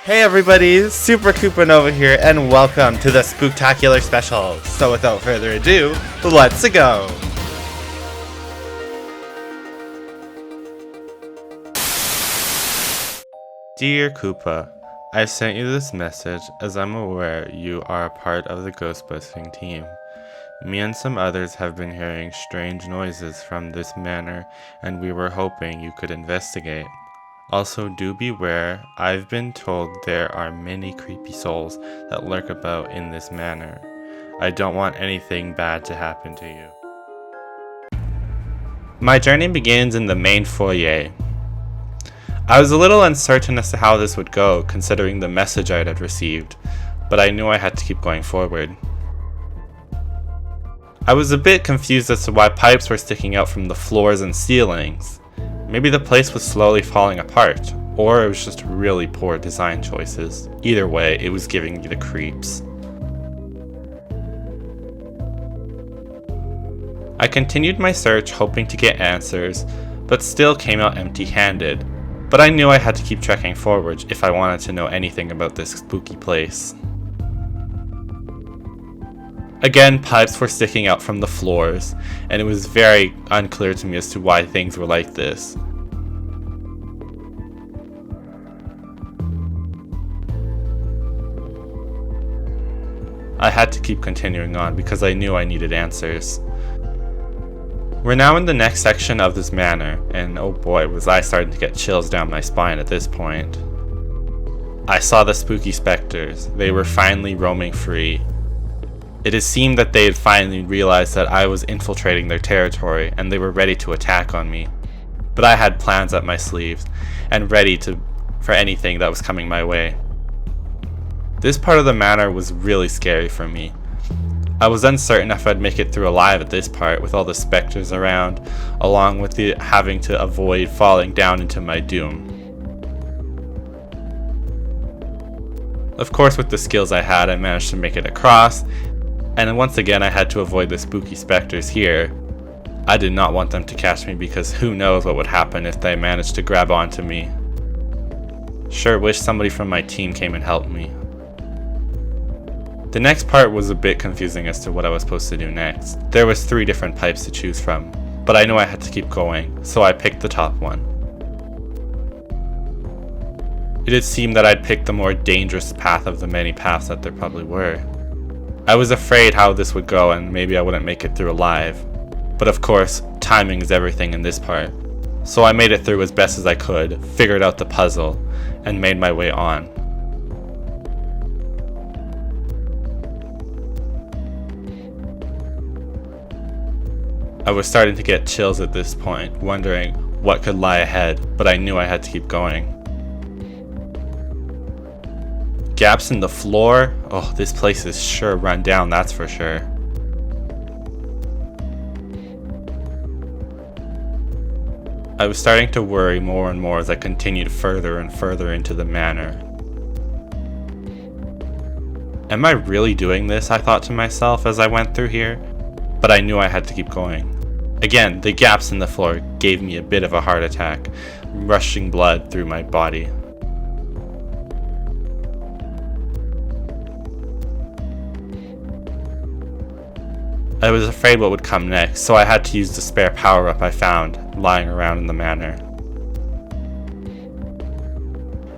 Hey everybody, Super Coupon over here, and welcome to the Spooktacular Special. So without further ado, let's go! Dear Koopa, I sent you this message as I'm aware you are a part of the ghostbusting team. Me and some others have been hearing strange noises from this manor, and we were hoping you could investigate. Also, do beware, I've been told there are many creepy souls that lurk about in this manor. I don't want anything bad to happen to you. My journey begins in the main foyer. I was a little uncertain as to how this would go, considering the message I had received, but I knew I had to keep going forward. I was a bit confused as to why pipes were sticking out from the floors and ceilings. Maybe the place was slowly falling apart, or it was just really poor design choices. Either way, it was giving me the creeps. I continued my search, hoping to get answers, but still came out empty-handed. But I knew I had to keep trekking forward if I wanted to know anything about this spooky place. Again, pipes were sticking out from the floors, and it was very unclear to me as to why things were like this. I had to keep continuing on because I knew I needed answers. We're now in the next section of this manor, and oh boy, was I starting to get chills down my spine at this point. I saw the spooky specters. They were finally roaming free. It has seemed that they had finally realized that I was infiltrating their territory and they were ready to attack on me. But I had plans up my sleeves and ready for anything that was coming my way. This part of the manor was really scary for me. I was uncertain if I'd make it through alive at this part with all the specters around, along with the having to avoid falling down into my doom. Of course, with the skills I had, I managed to make it across, and once again I had to avoid the spooky specters here. I did not want them to catch me because who knows what would happen if they managed to grab onto me. Sure wish somebody from my team came and helped me. The next part was a bit confusing as to what I was supposed to do next. There was 3 different pipes to choose from, but I knew I had to keep going, so I picked the top one. It had seemed that I'd picked the more dangerous path of the many paths that there probably were. I was afraid how this would go and maybe I wouldn't make it through alive. But of course, timing is everything in this part. So I made it through as best as I could, figured out the puzzle, and made my way on. I was starting to get chills at this point, wondering what could lie ahead, but I knew I had to keep going. Gaps in the floor? Oh, this place is sure run down, that's for sure. I was starting to worry more and more as I continued further and further into the manor. Am I really doing this? I thought to myself as I went through here, but I knew I had to keep going. Again, the gaps in the floor gave me a bit of a heart attack, rushing blood through my body. I was afraid what would come next, so I had to use the spare power-up I found lying around in the manor.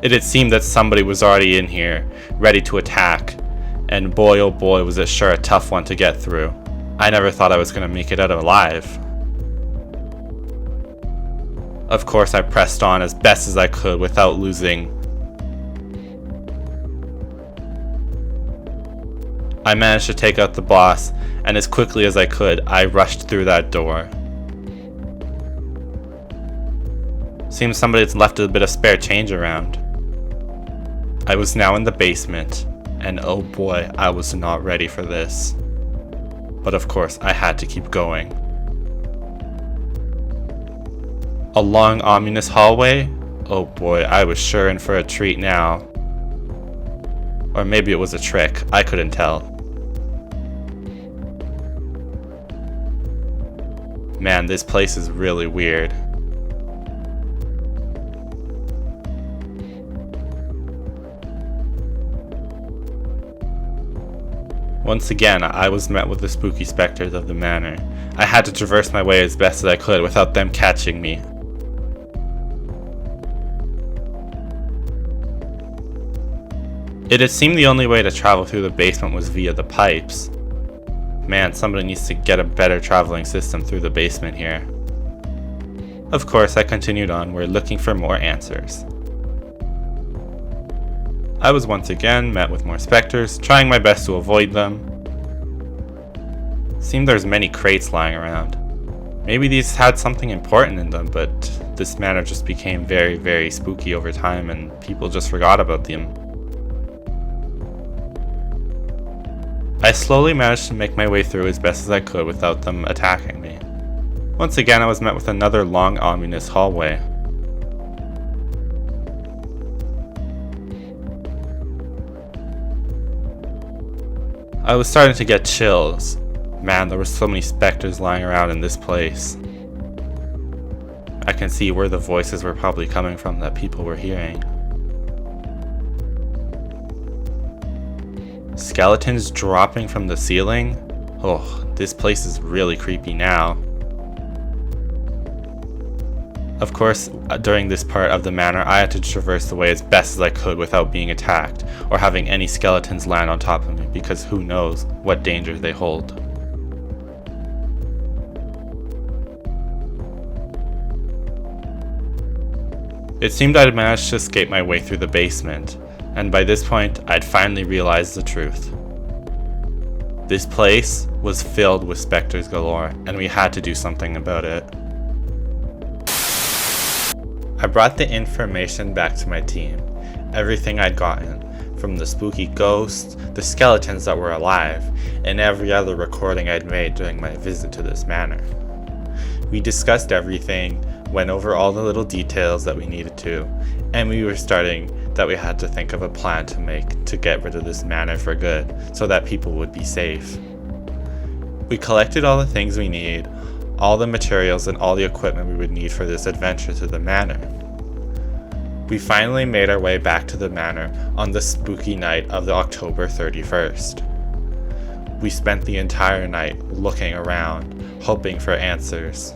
It had seemed that somebody was already in here, ready to attack, and boy oh boy was it sure a tough one to get through. I never thought I was going to make it out alive. Of course, I pressed on as best as I could without losing. I managed to take out the boss, and as quickly as I could, I rushed through that door. Seems somebody's left a bit of spare change around. I was now in the basement, and oh boy, I was not ready for this. But of course, I had to keep going. A long, ominous hallway? Oh boy, I was sure in for a treat now. Or maybe it was a trick, I couldn't tell. Man, this place is really weird. Once again, I was met with the spooky specters of the manor. I had to traverse my way as best as I could without them catching me. It had seemed the only way to travel through the basement was via the pipes. Man, somebody needs to get a better traveling system through the basement here. Of course, I continued onward looking for more answers. I was once again met with more specters, trying my best to avoid them. Seemed there's many crates lying around. Maybe these had something important in them, but this manor just became very, very spooky over time and people just forgot about them. I slowly managed to make my way through as best as I could without them attacking me. Once again, I was met with another long, ominous hallway. I was starting to get chills. Man, there were so many specters lying around in this place. I can see where the voices were probably coming from that people were hearing. Skeletons dropping from the ceiling? Oh, this place is really creepy now. Of course, during this part of the manor, I had to traverse the way as best as I could without being attacked, or having any skeletons land on top of me, because who knows what danger they hold. It seemed I'd managed to escape my way through the basement, and by this point, I'd finally realized the truth. This place was filled with specters galore, and we had to do something about it. I brought the information back to my team, everything I'd gotten, from the spooky ghosts, the skeletons that were alive, and every other recording I'd made during my visit to this manor. We discussed everything, went over all the little details that we needed to, and we were starting that we had to think of a plan to make to get rid of this manor for good, so that people would be safe. We collected all the things we need, all the materials and all the equipment we would need for this adventure to the manor. We finally made our way back to the manor on the spooky night of the October 31st. We spent the entire night looking around, hoping for answers.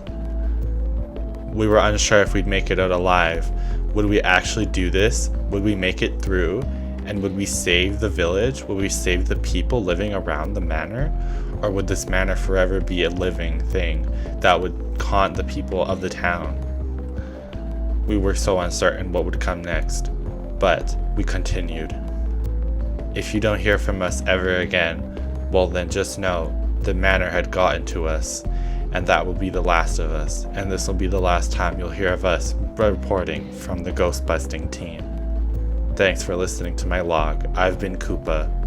We were unsure if we'd make it out alive. Would we actually do this? Would we make it through? And would we save the village? Would we save the people living around the manor? Or would this manor forever be a living thing that would haunt the people of the town? We were so uncertain what would come next, but we continued. If you don't hear from us ever again, well then just know the manor had gotten to us, and that will be the last of us, and this will be the last time you'll hear of us reporting from the ghost busting team. Thanks for listening to my log. I've been Koopa.